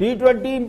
T20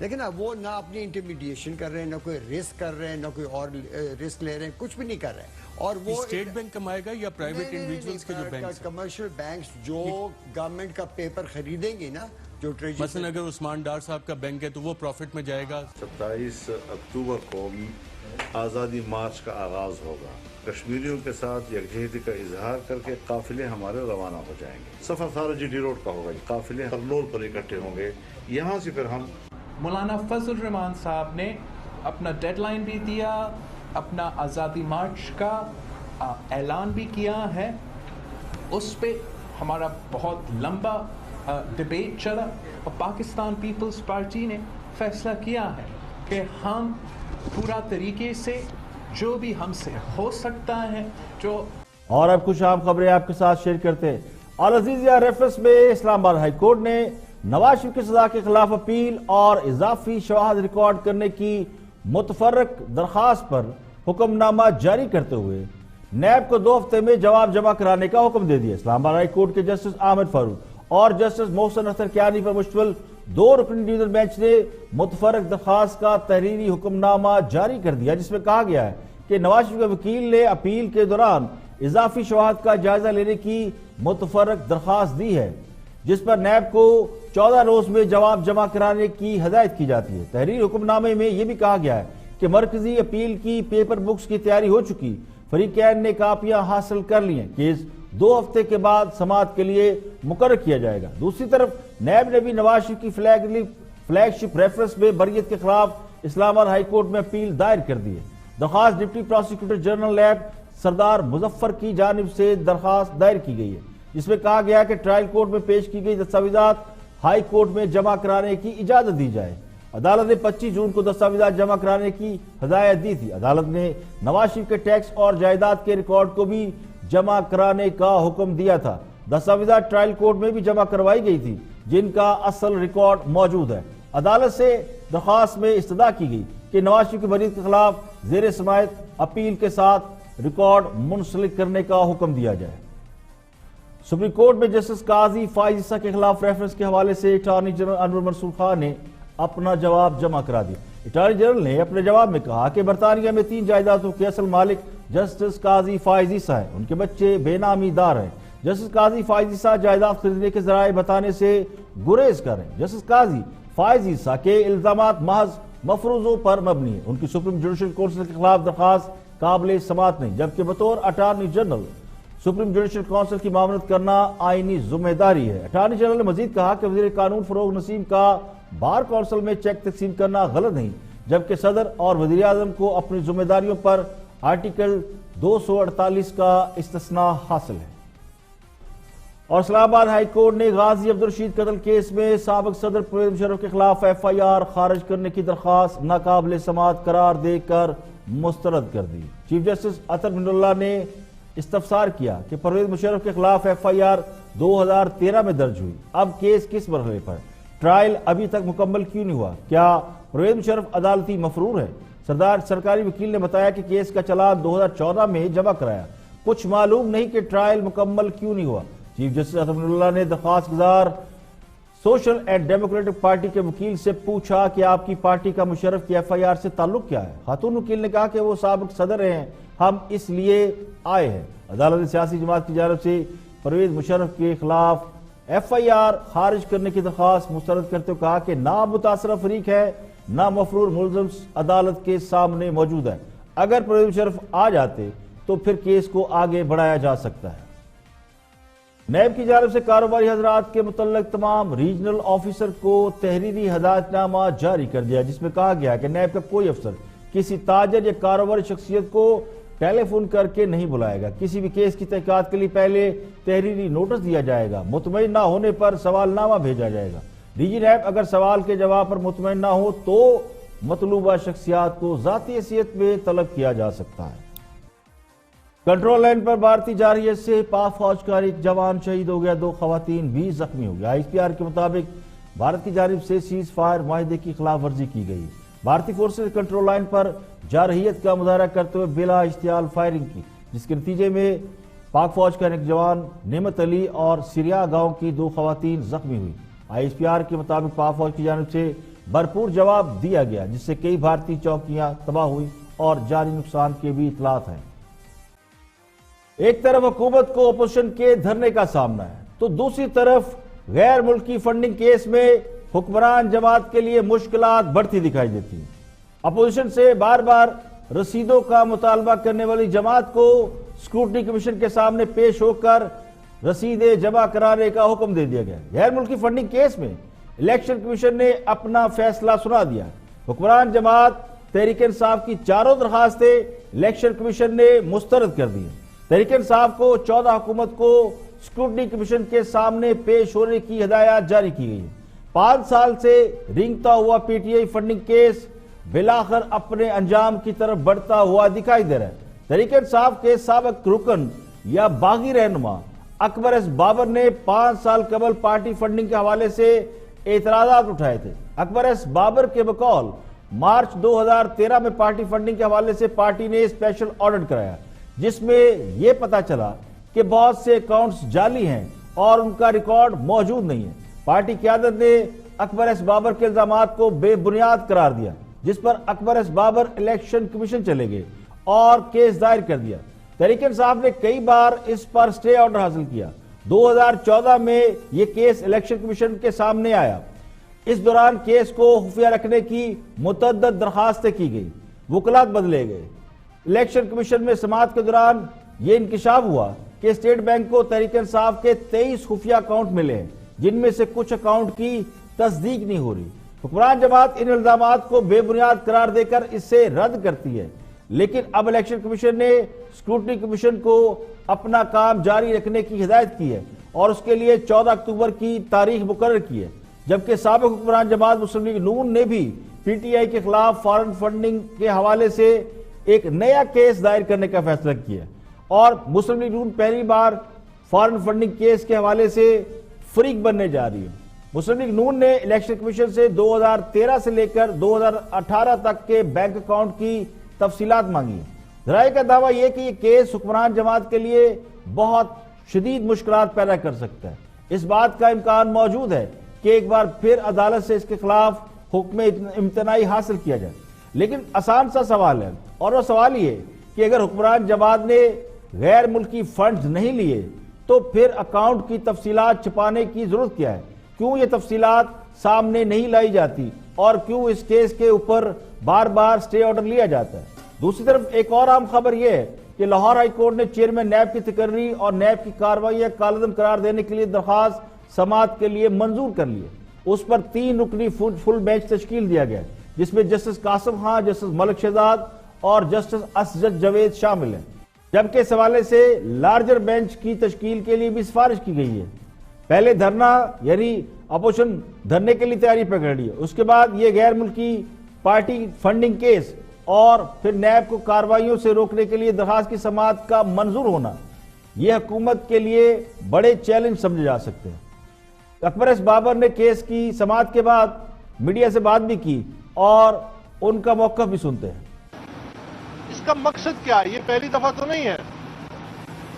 لیکن نا وہ نہ اپنی انٹیمیڈیشن کر رہے ہیں، نہ کوئی رسک کر رہے ہیں، نہ کوئی اور رسک لے رہے ہیں، کچھ بھی نہیں کر رہے ہیں. اور وہ اسٹیٹ بینک کمائے گا یا پرائیویٹ انڈیویجولز کے جو بینکس، کمرشل بینکس جو گورنمنٹ کا پیپر خریدیں گے نا، جو مثلا اگر عثمان ڈار صاحب کا بینک ہے تو وہ پروفٹ میں جائے گا. 27 اکتوبر کو آزادی مارچ کا آغاز ہوگا. کشمیریوں کے ساتھ یکجہتی کا اظہار کر کے قافلے ہمارے روانہ ہو جائیں گے. سفر سارا جی ڈی روڈ کا ہوگا، قافلے ہرلول پر اکٹھے ہوں گے. یہاں سے پھر ہم مولانا فضل الرحمان صاحب نے اپنا ڈیڈ لائن بھی دیا، اپنا آزادی مارچ کا اعلان بھی کیا ہے. اس پہ ہمارا بہت لمبا ڈیبیٹ چلا اور پاکستان پیپلز پارٹی نے فیصلہ کیا ہے کہ ہم پورا طریقے سے جو بھی ہم سے ہو سکتا ہے جو. اور اب کچھ عام خبریں آپ کے ساتھ شیئر کرتے ہیں. العزیزیہ ریفرنس میں اسلام آباد ہائی کورٹ نے نواز شریف کی سزا کے خلاف اپیل اور اضافی شواہد ریکارڈ کرنے کی متفرق درخواست پر حکم نامہ جاری کرتے ہوئے نیب کو 2 ہفتے میں جواب جمع کرانے کا حکم دے دیا. اسلام آباد ہائی کورٹ کے جسٹس احمد فاروق اور جسٹس محسن اختر کیانی پر مشتمل 2 رکنی ڈویژن بینچ نے متفرق درخواست کا تحریری حکم نامہ جاری کر دیا، جس میں کہا گیا ہے کہ نواز شریف کے وکیل نے اپیل کے دوران اضافی شواہد کا جائزہ لینے کی متفرق درخواست دی ہے، جس پر نیب کو 14 روز میں جواب جمع کرانے کی ہدایت کی جاتی ہے. تحریری حکم نامے میں یہ بھی کہا گیا ہے کہ مرکزی اپیل کی پیپر بکس کی تیاری ہو چکی، فریقین نے کاپیاں حاصل کر لی ہیں. کیس 2 ہفتے کے بعد سماعت کے لیے مقرر کیا جائے گا. دوسری طرف نیب نے بھی نواز شریف کی فلیگ شپ ریفرنس میں بریت کے خلاف اسلام آباد ہائی کورٹ میں اپیل دائر کر دی ہے. درخواست ڈپٹی پروسیکیوٹر جنرل نیب سردار مظفر کی جانب سے درخواست دائر کی گئی ہے، جس میں کہا گیا کہ ٹرائل کورٹ میں پیش کی گئی دستاویزات ہائی کورٹ میں جمع کرانے کی اجازت دی جائے. عدالت نے 25 جون کو دستاویزات جمع کرانے کی ہدایت دی تھی. عدالت نے نواز شریف کے ٹیکس اور جائیداد کے ریکارڈ کو بھی جمع کرانے کا حکم دیا تھا. دستاویزات ٹرائل کورٹ میں بھی جمع کروائی گئی تھی، جن کا اصل ریکارڈ موجود ہے. عدالت سے درخواست میں استدعا کی گئی کہ نواز شریف کی بریت کے خلاف زیر سماعت اپیل کے ساتھ ریکارڈ منسلک کرنے کا حکم دیا جائے. سپریم کورٹ میں جسٹس قاضی فائز عیسیٰ کے خلاف ریفرنس کے حوالے سے اٹارنی جنرل انور منصور خان نے اپنا جواب جمع کرا دیا. اٹارنی جنرل نے اپنے جواب میں کہا کہ برطانیہ میں 3 جائیدادوں کے اصل مالک جسٹس قاضی فائز عیسیٰ ہیں. ان کے بچے بے نامی دار ہیں. جسٹس قاضی فائز عیسیٰ جائیداد خریدنے کے ذرائع بتانے سے گریز کر رہے ہیں. جسٹس قاضی فائز عیسیٰ کے الزامات محض مفروضوں پر مبنی ہیں. ان کی سپریم جوڈیشل کونسل کے خلاف درخواست قابل سماعت نہیں، جبکہ بطور attorney general supreme judicial council کی معاونت کرنا آئینی ذمہ داری ہے. اٹارنی جنرل نے مزید کہا کہ وزیر قانون فروغ نسیم کا بار کونسل میں چیک تقسیم کرنا غلط نہیں، جبکہ صدر اور وزیر اعظم کو اپنی ذمہ داریوں پر آرٹیکل 248 کا استثناء حاصل ہے. اور اسلام آباد ہائی کورٹ نے غازی عبدالرشید قتل کیس میں سابق صدر پرویز مشرف کے خلاف FIR خارج کرنے کی درخواست ناقابل سماعت قرار دے کر مسترد کر دی. چیف جسٹس اطہر بن اللہ نے استفسار کیا کہ پرویز مشرف کے خلاف FIR 2013 میں درج ہوئی، اب کیس کس مرحلے پر؟ ٹرائل ابھی تک مکمل کیوں نہیں ہوا؟ کیا پرویز مشرف عدالتی مفرور ہے؟ سرکاری وکیل نے بتایا کہ کیس کا چلان 2014 میں جمع کرایا، کچھ معلوم نہیں کہ ٹرائل مکمل کیوں نہیں ہوا. چیف جسٹس اطہر بن اللہ نے درخواست گزار سوشل اینڈ ڈیموکریٹک پارٹی کے وکیل سے پوچھا کہ آپ کی پارٹی کا مشرف کی FIR سے تعلق کیا ہے. خاتون وکیل نے کہا کہ وہ سابق صدر ہیں، ہم اس لیے آئے ہیں. عدالت نے سیاسی جماعت کی جانب سے پرویز مشرف کے خلاف FIR خارج کرنے کی درخواست مسترد کرتے ہوئے کہا کہ نہ متاثرہ فریق ہے نہ مفرور ملزم عدالت کے سامنے موجود ہے. اگر پرویز مشرف آ جاتے تو پھر کیس کو آگے بڑھایا جا سکتا ہے. نیب کی جانب سے کاروباری حضرات کے متعلق تمام ریجنل آفیسر کو تحریری ہدایت نامہ جاری کر دیا، جس میں کہا گیا کہ نیب کا کوئی افسر کسی تاجر یا کاروباری شخصیت کو ٹیلی فون کر کے نہیں بلائے گا. کسی بھی کیس کی تحقیقات کے لیے پہلے تحریری نوٹس دیا جائے گا. مطمئن نہ ہونے پر سوال نامہ بھیجا جائے گا. ڈی نیب اگر سوال کے جواب پر مطمئن نہ ہو تو مطلوبہ شخصیات کو ذاتی حیثیت میں طلب کیا جا سکتا ہے. کنٹرول لائن پر بھارتی جارحیت سے پاک فوج کا ایک جوان شہید ہو گیا، 2 خواتین بھی زخمی ہو گیا. ISPR کے مطابق بھارت کی جانب سے سیز فائر معاہدے کی خلاف ورزی کی گئی. بھارتی فورسز نے کنٹرول لائن پر جارحیت کا مظاہرہ کرتے ہوئے بلا اشتعال فائرنگ کی، جس کے نتیجے میں پاک فوج کا ایک جوان نعمت علی اور سریا گاؤں کی 2 خواتین زخمی ہوئی. ISPR کے مطابق پاک فوج کی جانب سے بھرپور جواب دیا گیا، جس سے کئی بھارتی چوکیاں تباہ ہوئی اور جانی نقصان کے بھی اطلاعات ہیں۔ ایک طرف حکومت کو اپوزیشن کے دھرنے کا سامنا ہے تو دوسری طرف غیر ملکی فنڈنگ کیس میں حکمران جماعت کے لیے مشکلات بڑھتی دکھائی دیتی ہیں۔ اپوزیشن سے بار بار رسیدوں کا مطالبہ کرنے والی جماعت کو اسکروٹنی کمیشن کے سامنے پیش ہو کر رسیدیں جمع کرانے کا حکم دے دیا گیا۔ غیر ملکی فنڈنگ کیس میں الیکشن کمیشن نے اپنا فیصلہ سنا دیا۔ حکمران جماعت تحریک انصاف کی چاروں درخواستیں الیکشن کمیشن نے مسترد کر دی۔ تحریک انصاف کو 14 حکومت کو اسکروٹنی کمیشن کے سامنے پیش ہونے کی ہدایات جاری کی گئی ہے۔ 5 سال سے رینگتا ہوا P T I funding case بلاخر اپنے انجام کی طرف بڑھتا ہوا دکھائی دے رہا ہے۔ تحریک انصاف کے سابق رکن یا باغی رہنما اکبر ایس بابر نے 5 سال قبل پارٹی فنڈنگ کے حوالے سے اعتراضات اٹھائے تھے۔ اکبر ایس بابر کے بقول مارچ 2013 میں پارٹی فنڈنگ کے حوالے سے پارٹی نے اسپیشل آڈٹ کرایا، جس میں یہ پتا چلا کہ بہت سے اکاؤنٹس جعلی ہیں اور ان کا ریکارڈ موجود نہیں ہے۔ پارٹی قیادت نے اکبر ایس بابر کے الزامات کو بے بنیاد قرار دیا، جس پر اکبر ایس بابر الیکشن کمیشن چلے گئے اور کیس دائر کر دیا۔ تحریک انصاف نے کئی بار اس پر سٹے آرڈر حاصل کیا۔ 2014 میں یہ کیس الیکشن کمیشن کے سامنے آیا۔ اس دوران کیس کو خفیہ رکھنے کی متعدد درخواستیں کی گئی، وکلات بدلے گئے۔ الیکشن کمیشن میں سماعت کے دوران یہ انکشاف ہوا کہ اسٹیٹ بینک کو تحریک انصاف کے 23 خفیہ اکاؤنٹ ملے ہیں، جن میں سے کچھ اکاؤنٹ کی تصدیق نہیں ہو رہی۔ حکمران جماعت ان الزامات کو بے بنیاد قرار دے کر اس سے رد کرتی ہے، لیکن اب الیکشن کمیشن نے اسکروٹنی کمیشن کو اپنا کام جاری رکھنے کی ہدایت کی ہے اور اس کے لیے 14 اکتوبر کی تاریخ مقرر کی ہے، جبکہ سابق حکمران جماعت مسلم لیگ نون نے بھی پی ٹی آئی کے خلاف فارن فنڈنگ کے حوالے سے ایک نیا کیس دائر کرنے کا فیصلہ کیا اور مسلم لیگ نون پہلی بار فارن فنڈنگ کیس کے حوالے سے فریق بننے جا رہی ہے۔ مسلم لیگ نون نے الیکشن کمیشن سے 2013 سے لے کر 2018 تک کے بینک اکاؤنٹ کی تفصیلات مانگی ہیں۔ ذرائع کا دعویٰ یہ کہ یہ کیس حکمران جماعت کے لیے بہت شدید مشکلات پیدا کر سکتا ہے۔ اس بات کا امکان موجود ہے کہ ایک بار پھر عدالت سے اس کے خلاف حکم امتناعی حاصل کیا جائے، لیکن آسان سا سوال ہے، اور وہ سوال یہ کہ اگر حکمران جماعت نے غیر ملکی فنڈز نہیں لیے تو پھر اکاؤنٹ کی تفصیلات چھپانے کی ضرورت کیا ہے؟ کیوں یہ تفصیلات سامنے نہیں لائی جاتی اور کیوں اس کیس کے اوپر بار بار سٹے آرڈر لیا جاتا ہے؟ دوسری طرف ایک اور اہم خبر یہ ہے کہ لاہور ہائی کورٹ نے چیئرمین نیب کی تقرری اور نیب کی کارروائیاں کالعدم قرار دینے کے لیے درخواست سماعت کے لیے منظور کر لی ہے۔ اس پر 3 رکنی فل بینچ تشکیل دیا گیا، جس میں جسٹس قاسم خان، جسٹس ملک شہزاد اور جسٹس اسجد جاوید شامل ہیں، جبکہ اس حوالے سے لارجر بینچ کی تشکیل کے لیے بھی سفارش کی گئی ہے۔ پہلے دھرنا یعنی اپوزیشن دھرنے کے لیے تیاری پکڑ لی ہے، اس کے بعد یہ غیر ملکی پارٹی فنڈنگ کیس اور پھر نیب کو کارروائیوں سے روکنے کے لیے درخواست کی سماعت کا منظور ہونا، یہ حکومت کے لیے بڑے چیلنج سمجھے جا سکتے ہیں۔ اکبر ایس بابر نے کیس کی سماعت کے بعد میڈیا سے بات بھی کی اور ان کا موقف بھی سنتے ہیں۔ اس کا مقصد کیا ہے؟ یہ پہلی دفعہ تو نہیں ہے۔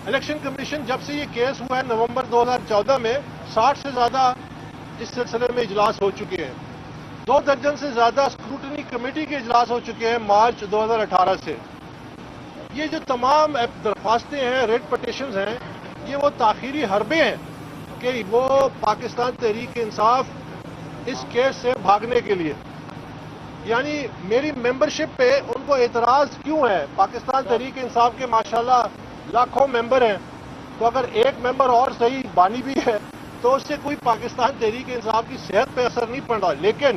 الیکشن کمیشن جب سے یہ کیس ہوا ہے نومبر 2014 میں 60 سے زیادہ اس سلسلے میں اجلاس ہو چکے ہیں، 2 درجن سے زیادہ اسکروٹنی کمیٹی کے اجلاس ہو چکے ہیں مارچ 2018 سے۔ یہ جو تمام درخواستیں ہیں، ریٹ پٹیشنز ہیں، یہ وہ تاخیری حربے ہیں کہ وہ پاکستان تحریک انصاف اس کیس سے بھاگنے کے لیے، یعنی میری ممبرشپ پہ ان کو اعتراض کیوں ہے؟ پاکستان تحریک انصاف کے ماشاءاللہ لاکھوں ممبر ہیں، تو اگر ایک ممبر اور صحیح بانی بھی ہے تو اس سے کوئی پاکستان تحریک انصاف کی صحت پہ اثر نہیں پڑ رہا، لیکن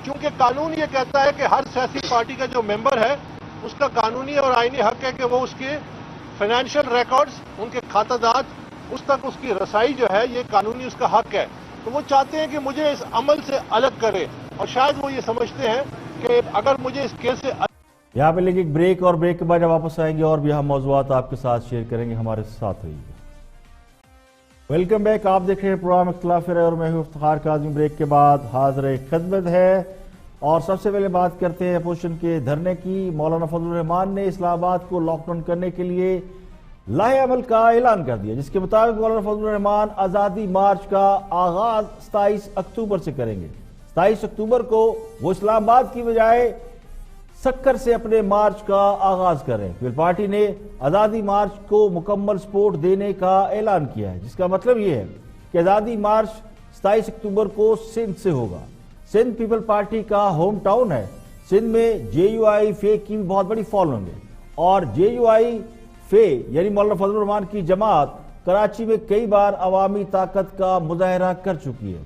چونکہ قانون یہ کہتا ہے کہ ہر سیاسی پارٹی کا جو ممبر ہے اس کا قانونی اور آئینی حق ہے کہ وہ اس کے فائنینشیل ریکارڈز، ان کے کھاتہ داد، اس تک اس کی رسائی جو ہے یہ قانونی اس کا حق ہے۔ تو وہ چاہتے ہیں کہ مجھے اس عمل سے الگ کرے، اور شاید وہ یہ سمجھتے ہیں کہ اگر مجھے اس کیس سے یہاں پہ لے کے ایک بریک، اور بریک کے بعد جب واپس آئیں گے اور بھی ہم موضوعات آپ کے ساتھ شیئر کریں گے، ہمارے ساتھ رہیے گا۔ ویلکم بیک، آپ دیکھ رہے ہیں پروگرام اختلاف رائے اور میں ہوں افتخار کاظمی۔ بریک کے بعد حاضر خدمت ہے اور سب سے پہلے بات کرتے ہیں اپوزیشن کے دھرنے کی۔ مولانا فضل الرحمان نے اسلام آباد کو لاک ڈاؤن کرنے کے لیے لاہے عمل کا اعلان کر دیا، جس کے مطابق مولانا فضل الرحمان آزادی مارچ کا آغاز 27 اکتوبر سے کریں گے۔ 27 اکتوبر کو وہ اسلام آباد کی بجائے سکھر سے اپنے مارچ کا آغاز کر رہے ہیں۔ پیپلز پارٹی نے آزادی مارچ کو مکمل سپورٹ دینے کا اعلان کیا ہے، جس کا مطلب یہ ہے کہ آزادی مارچ 27 اکتوبر کو سندھ سے ہوگا۔ سندھ پیپلز پارٹی کا ہوم ٹاؤن ہے۔ سندھ میں جے یو آئی فے کی بھی بہت بڑی فالوئنگ ہے، اور جے یو آئی فے یعنی مولانا فضل الرحمان کی جماعت کراچی میں کئی بار عوامی طاقت کا مظاہرہ کر چکی ہے۔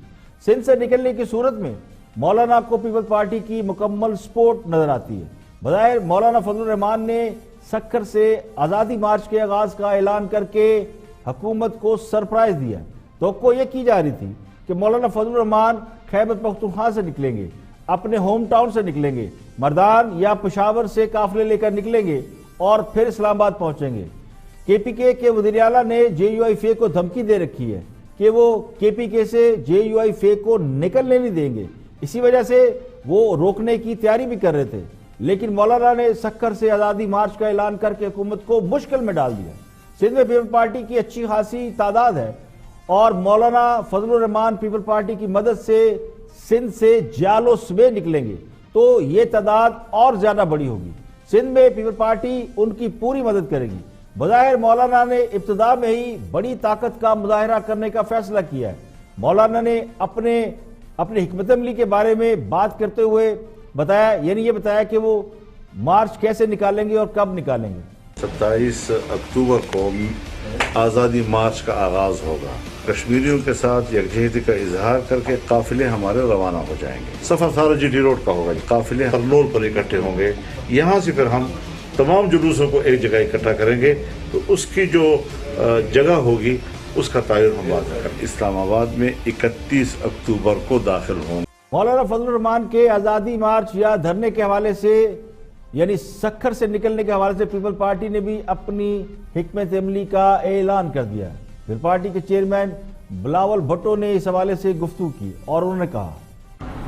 سندھ سے نکلنے کی صورت میں مولانا کو پیپلز پارٹی کی مکمل سپورٹ نظر آتی ہے۔ بظاہر مولانا فضل الرحمان نے سکھر سے آزادی مارچ کے آغاز کا اعلان کر کے حکومت کو سرپرائز دیا۔ توقع یہ کی جا رہی تھی کہ مولانا فضل الرحمان خیبر پختونخوا سے نکلیں گے، اپنے ہوم ٹاؤن سے نکلیں گے، مردان یا پشاور سے قافلے لے کر نکلیں گے اور پھر اسلام آباد پہنچیں گے۔ کے پی کے وزیر اعلیٰ نے جے یو آئی فے کو دھمکی دے رکھی ہے کہ وہ کے پی کے سے جے یو آئی فے کو نکلنے نہیں دیں گے، اسی وجہ سے وہ روکنے کی تیاری بھی کر رہے تھے، لیکن مولانا نے سکھر سے آزادی مارچ کا اعلان کر کے حکومت کو مشکل میں ڈال دیا۔ سندھ میں پیپلز پارٹی کی اچھی خاصی تعداد ہے، اور مولانا فضل الرحمان پیپلز پارٹی کی مدد سے سندھ سے جالو صبح نکلیں گے تو یہ تعداد اور زیادہ بڑی ہوگی۔ سندھ میں پیپلز پارٹی ان کی پوری مدد کرے گی۔ بظاہر مولانا نے ابتدا میں ہی بڑی طاقت کا مظاہرہ کرنے کا فیصلہ کیا ہے۔ مولانا نے اپنے حکمت عملی کے بارے میں بات کرتے ہوئے بتایا، یعنی یہ بتایا کہ وہ مارچ کیسے نکالیں گے اور کب نکالیں گے۔ 27 اکتوبر کو آزادی مارچ کا آغاز ہوگا۔ کشمیریوں کے ساتھ یکجہتی کا اظہار کر کے قافلے ہمارے روانہ ہو جائیں گے۔ سفر سارا جی ٹی روڈ کا ہوگا، قافلے ہرنول پر اکٹھے ہوں گے، یہاں سے پھر ہم تمام جلوسوں کو ایک جگہ اکٹھا کریں گے، تو اس کی جو جگہ ہوگی اس کا تعین ہم واضح کریں۔ اسلام آباد میں 31 اکتوبر کو داخل ہوں گے۔ مولانا فضل الرحمان کے آزادی مارچ یا دھرنے کے حوالے سے، یعنی سکھر سے نکلنے کے حوالے سے پیپلز پارٹی نے بھی اپنی حکمت عملی کا اعلان کر دیا ہے۔ پیپلز پارٹی کے چیئرمین بلاول بھٹو نے اس حوالے سے گفتگو کی اور انہوں نے کہا،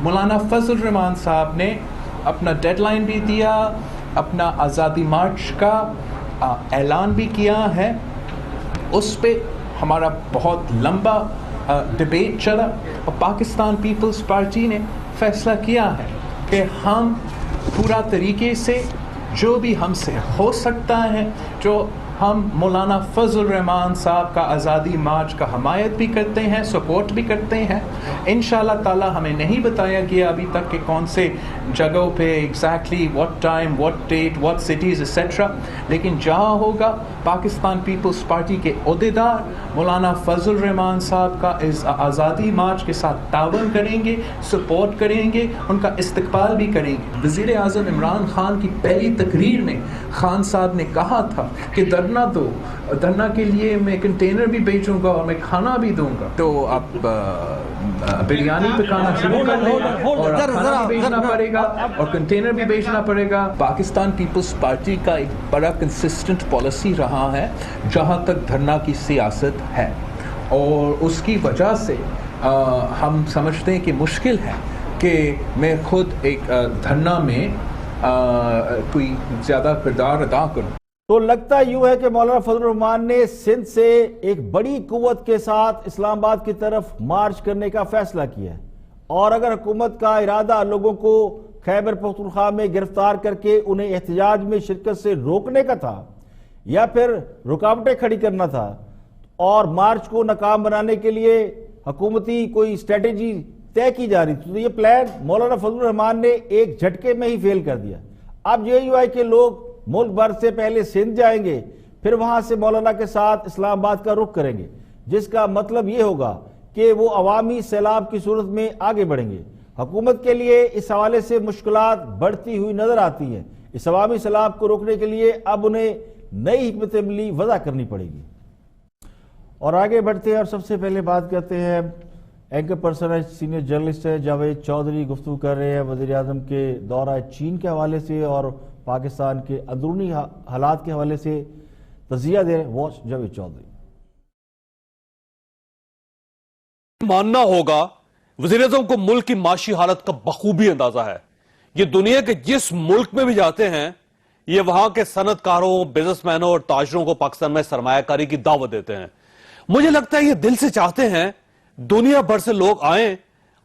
مولانا فضل الرحمان صاحب نے اپنا ڈیڈ لائن بھی دیا، اپنا آزادی مارچ کا اعلان بھی کیا ہے۔ اس پہ ہمارا بہت لمبا ڈیبیٹ چلا، اور پاکستان پیپلز پارٹی نے فیصلہ کیا ہے کہ ہم پورا طریقے سے جو بھی ہم سے ہو سکتا ہے، جو ہم مولانا فضل الرحمان صاحب کا آزادی مارچ کا حمایت بھی کرتے ہیں، سپورٹ بھی کرتے ہیں۔ انشاءاللہ تعالی ہمیں نہیں بتایا گیا ابھی تک کہ کون سے جگہوں پہ exactly what time, what date, what cities etcetera, لیکن جہاں ہوگا پاکستان پیپلز پارٹی کے عہدیدار مولانا فضل الرحمان صاحب کا اس آزادی مارچ کے ساتھ تعاون کریں گے، سپورٹ کریں گے، ان کا استقبال بھی کریں گے۔ وزیر اعظم عمران خان کی پہلی تقریر میں خان صاحب نے کہا تھا کہ دھرنا دو، دھرنا کے لیے میں کنٹینر بھی بیچوں گا اور میں کھانا بھی دوں گا، تو اب بریانی پکانا شروع کر دیں اور کھانا بھی بیچنا پڑے گا اور کنٹینر بھی بیچنا پڑے گا۔ پاکستان پیپلز پارٹی کا ایک بڑا کنسسٹنٹ پالیسی رہا ہے جہاں تک دھرنا کی سیاست ہے، اور اس کی وجہ سے ہم سمجھتے ہیں کہ مشکل ہے کہ میں خود ایک دھرنا میں کوئی زیادہ کردار ادا کروں۔ تو لگتا یوں ہے کہ مولانا فضل الرحمان نے سندھ سے ایک بڑی قوت کے ساتھ اسلام آباد کی طرف مارچ کرنے کا فیصلہ کیا ہے، اور اگر حکومت کا ارادہ لوگوں کو خیبر پختونخوا میں گرفتار کر کے انہیں احتجاج میں شرکت سے روکنے کا تھا یا پھر رکاوٹیں کھڑی کرنا تھا اور مارچ کو ناکام بنانے کے لیے حکومتی کوئی اسٹریٹجی طے کی جا رہی تھی، تو یہ پلان مولانا فضل الرحمان نے ایک جھٹکے میں ہی فیل کر دیا۔ اب جے یو آئی کے لوگ ملک بھر سے پہلے سندھ جائیں گے، پھر وہاں سے مولانا کے ساتھ اسلام آباد کا رخ کریں گے، جس کا مطلب یہ ہوگا کہ وہ عوامی سیلاب کی صورت میں آگے بڑھیں گے۔ حکومت کے لیے اس حوالے سے مشکلات بڑھتی ہوئی نظر آتی ہیں۔ اس عوامی سیلاب کو روکنے کے لیے اب انہیں نئی حکمت عملی وضع کرنی پڑے گی۔ اور آگے بڑھتے ہیں اور سب سے پہلے بات کرتے ہیں، اینکر پرسن ہے، سینئر جرنلسٹ ہے جاوید چودھری، گفتگو کر رہے ہیں وزیر اعظم کے دورہ چین کے حوالے سے اور پاکستان کے اندرونی حالات کے حوالے سے تجزیہ دے رہے ہیں۔ واچ جاوید چودھری۔ ماننا ہوگا وزیر اعظم کو ملک کی معاشی حالت کا بخوبی اندازہ ہے۔ یہ دنیا کے جس ملک میں بھی جاتے ہیں، یہ وہاں کے صنعت کاروں، بزنس مینوں اور تاجروں کو پاکستان میں سرمایہ کاری کی دعوت دیتے ہیں۔ مجھے لگتا ہے یہ دل سے چاہتے ہیں دنیا بھر سے لوگ آئیں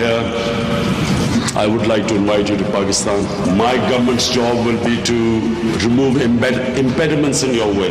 here. I would like to invite you to Pakistan. My government's job will be to remove impediments in your way.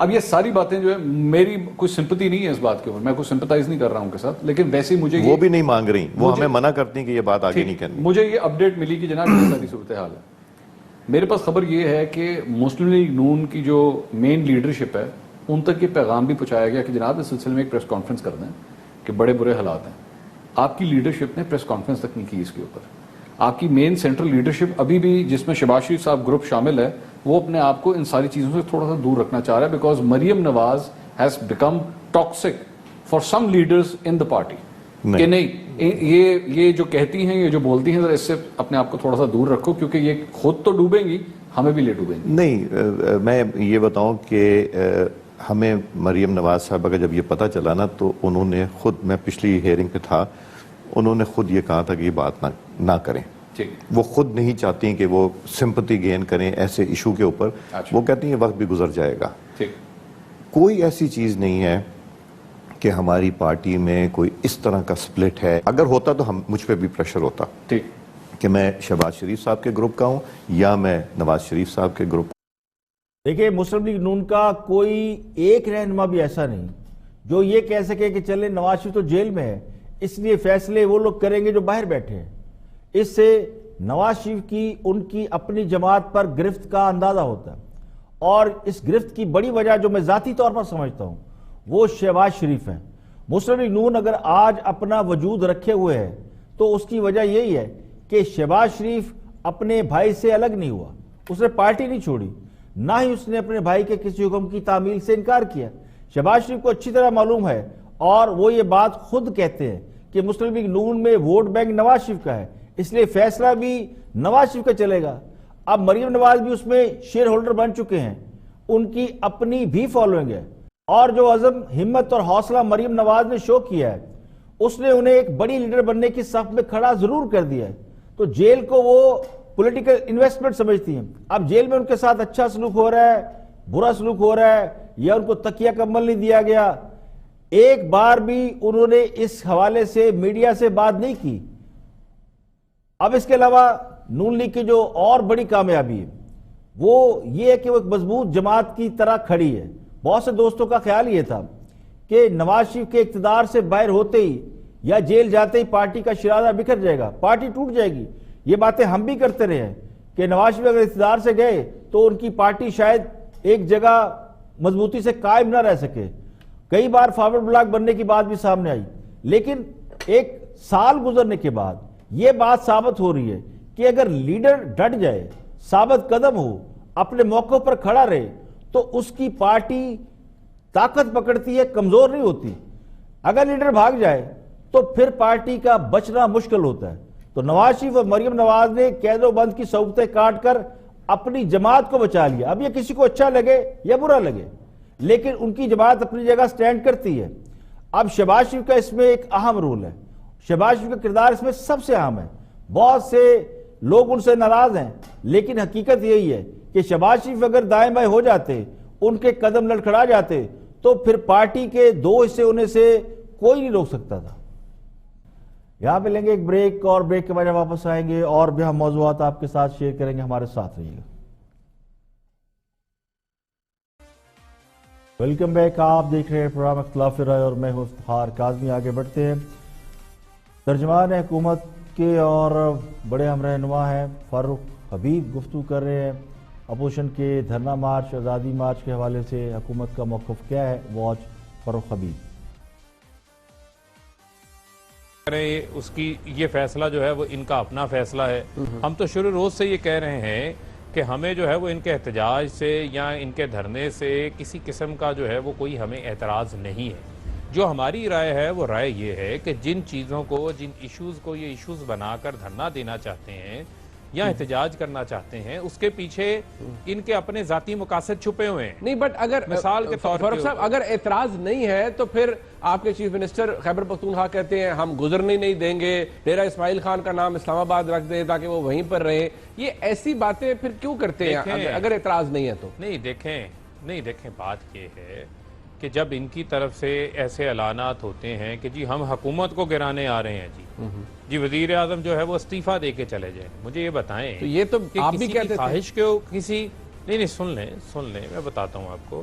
اب یہ ساری باتیں جو ہے میری کوئی سمپتی نہیں ہے اس بات کے اوپر, میں کوئی سمپتائز نہیں کر رہا ہوں ان کے ساتھ, لیکن ویسے ہی مجھے وہ بھی نہیں مانگ رہی, وہ ہمیں منع کرتی ہیں کہ یہ بات آگے نہیں کرنی. مجھے یہ اپڈیٹ ملی کہ جناب یہ ساری صورتحال ہے. میرے پاس خبر یہ ہے کہ مسلم لیگ نون کی جو مین لیڈرشپ ہے ان تک یہ پیغام بھی پہنچایا گیا کہ جناب اس سلسلے میں ایک پریس کانفرنس کر دیں کہ بڑے برے حالات ہیں. آپ کی لیڈرشپ نے پریس کانفرنس تک نہیں کی اس کے اوپر. آپ کی مین سینٹرل لیڈرشپ ابھی بھی, جس میں شہباز شریف صاحب گروپ شامل ہے, وہ اپنے آپ کو ان ساری چیزوں سے تھوڑا سا دور رکھنا چاہ رہا ہے, because Maryam Nawaz has become toxic for some leaders in the party. کہ نہیں یہ جو کہتی ہیں, یہ جو بولتی ہیں, ذرا اس سے اپنے آپ کو تھوڑا سا دور رکھو, کیونکہ یہ خود تو ڈوبیں گی, ہمیں بھی لے ڈوبیں گی. نہیں, میں یہ بتاؤں کہ ہمیں مریم نواز صاحبہ کا جب یہ پتہ چلا نا, تو انہوں نے خود, میں پچھلی ہیئرنگ پہ تھا, انہوں نے خود یہ کہا تھا کہ یہ بات نہ کریں. وہ خود نہیں چاہتی ہیں کہ وہ سمپتی گین کریں ایسے ایشو کے اوپر. وہ کہتی ہیں یہ وقت بھی گزر جائے گا. کوئی ایسی چیز نہیں ہے کہ ہماری پارٹی میں کوئی اس طرح کا سپلٹ ہے. اگر ہوتا تو مجھ پہ بھی پریشر ہوتا کہ میں شہباز شریف صاحب کے گروپ کا ہوں یا میں نواز شریف صاحب کے گروپ. دیکھیں, مسلم لیگ نون کا کوئی ایک رہنما بھی ایسا نہیں جو یہ کہہ سکے کہ چلے نواز شریف تو جیل میں ہے, اس لیے فیصلے وہ لوگ کریں گے جو باہر بیٹھے ہیں. اس سے نواز شریف کی ان کی اپنی جماعت پر گرفت کا اندازہ ہوتا ہے, اور اس گرفت کی بڑی وجہ جو میں ذاتی طور پر سمجھتا ہوں وہ شہباز شریف ہیں. مسلم لیگ نون اگر آج اپنا وجود رکھے ہوئے ہے تو اس کی وجہ یہی ہے کہ شہباز شریف اپنے بھائی سے الگ نہیں ہوا, اس نے پارٹی نہیں چھوڑی, نہ ہی اس نے اپنے بھائی کے کسی حکم کی تعمیل سے انکار کیا. شہباز شریف کو اچھی طرح معلوم ہے, اور وہ یہ بات خود کہتے ہیں کہ مسلم لیگ نون میں ووٹ بینک نواز شریف کا ہے, اس لیے فیصلہ بھی نواز شریف کا چلے گا. اب مریم نواز بھی اس میں شیئر ہولڈر بن چکے ہیں, ان کی اپنی بھی فالوئنگ ہے, اور جو عزم, ہمت اور حوصلہ مریم نواز نے شو کیا ہے, اس نے انہیں ایک بڑی لیڈر بننے کی صف میں کھڑا ضرور کر دیا ہے. تو جیل کو وہ پولیٹیکل انویسٹمنٹ سمجھتی ہیں. اب جیل میں ان کے ساتھ اچھا سلوک ہو رہا ہے, برا سلوک ہو رہا ہے, یا ان کو تکیہ کمبل نہیں دیا گیا, ایک بار بھی انہوں نے اس حوالے سے میڈیا سے بات نہیں کی. اب اس کے علاوہ نون لیگ کی جو اور بڑی کامیابی ہے وہ یہ ہے کہ وہ ایک مضبوط جماعت کی طرح کھڑی ہے. بہت سے دوستوں کا خیال یہ تھا کہ نواز شریف کے اقتدار سے باہر ہوتے ہی یا جیل جاتے ہی پارٹی کا شرارہ بکھر جائے گا, پارٹی ٹوٹ جائے گی. یہ باتیں ہم بھی کرتے رہے ہیں کہ نواز شریف اگر اقتدار سے گئے تو ان کی پارٹی شاید ایک جگہ مضبوطی سے قائم نہ رہ سکے. کئی بار فارورڈ بلاک بننے کی بات بھی سامنے آئی, لیکن ایک سال گزرنے کے بعد یہ بات ثابت ہو رہی ہے کہ اگر لیڈر ڈٹ جائے, ثابت قدم ہو, اپنے موقع پر کھڑا رہے, تو اس کی پارٹی طاقت پکڑتی ہے, کمزور نہیں ہوتی. اگر لیڈر بھاگ جائے تو پھر پارٹی کا بچنا مشکل ہوتا ہے. تو نواز شریف اور مریم نواز نے قید و بند کی صعوبتیں کاٹ کر اپنی جماعت کو بچا لیا. اب یہ کسی کو اچھا لگے یا برا لگے, لیکن ان کی جماعت اپنی جگہ سٹینڈ کرتی ہے. اب شہباز شریف کا اس میں ایک اہم رول ہے, شہباز شریف کا کردار اس میں سب سے اہم ہے. بہت سے لوگ ان سے ناراض ہیں, لیکن حقیقت یہی ہے کہ شہباز شریف اگر دائیں بائیں ہو جاتے, ان کے قدم لڑکھڑا جاتے, تو پھر پارٹی کے دو حصے ہونے سے کوئی نہیں روک سکتا تھا. یہاں پہ لیں گے ایک بریک, اور بریک کے بعد واپس آئیں گے اور بھی ہم موضوعات آپ کے ساتھ شیئر کریں گے. ہمارے ساتھ رہیے گا. ویلکم بیک, آپ دیکھ رہے ہیں پروگرام اختلاف رائے اور میں ہوں افتخار کاظمی. آگے بڑھتے ہیں. ترجمان حکومت کے اور بڑے ہم رہنما ہیں فاروق حبیب گفتگو کر رہے ہیں اپوزیشن کے دھرنا مارچ, آزادی مارچ کے حوالے سے حکومت کا موقف کیا ہے. واچ فاروق حبیب. اس کی یہ فیصلہ جو ہے وہ ان کا اپنا فیصلہ ہے. ہم تو شروع روز سے یہ کہہ رہے ہیں کہ ہمیں جو ہے وہ ان کے احتجاج سے یا ان کے دھرنے سے کسی قسم کا جو ہے وہ کوئی ہمیں اعتراض نہیں ہے. جو ہماری رائے ہے وہ رائے یہ ہے کہ جن چیزوں کو, جن ایشوز کو یہ ایشوز بنا کر دھرنا دینا چاہتے ہیں یا احتجاج کرنا چاہتے ہیں, اس کے پیچھے ان کے اپنے ذاتی مقاصد چھپے ہوئے ہیں. نہیں, بٹ اگر مثال کے طور فاروق صاحب اگر اعتراض نہیں ہے تو پھر آپ کے چیف منسٹر خیبر پختونخوا کہتے ہیں ہم گزرنے نہیں دیں گے, ڈیرہ اسماعیل خان کا نام اسلام آباد رکھ دیں تاکہ وہ وہیں پر رہیں. یہ ایسی باتیں پھر کیوں کرتے ہیں اگر اعتراض نہیں ہے تو؟ نہیں دیکھیں بات یہ ہے کہ جب ان کی طرف سے ایسے اعلانات ہوتے ہیں کہ جی ہم حکومت کو گرانے آ رہے ہیں, جی وزیر اعظم جو ہے وہ استعفیٰ دے کے چلے جائیں, مجھے یہ بتائیں تو یہ تو آپ بھی کہتے تھے خواہش کے کسی نہیں سن لیں میں بتاتا ہوں آپ کو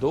2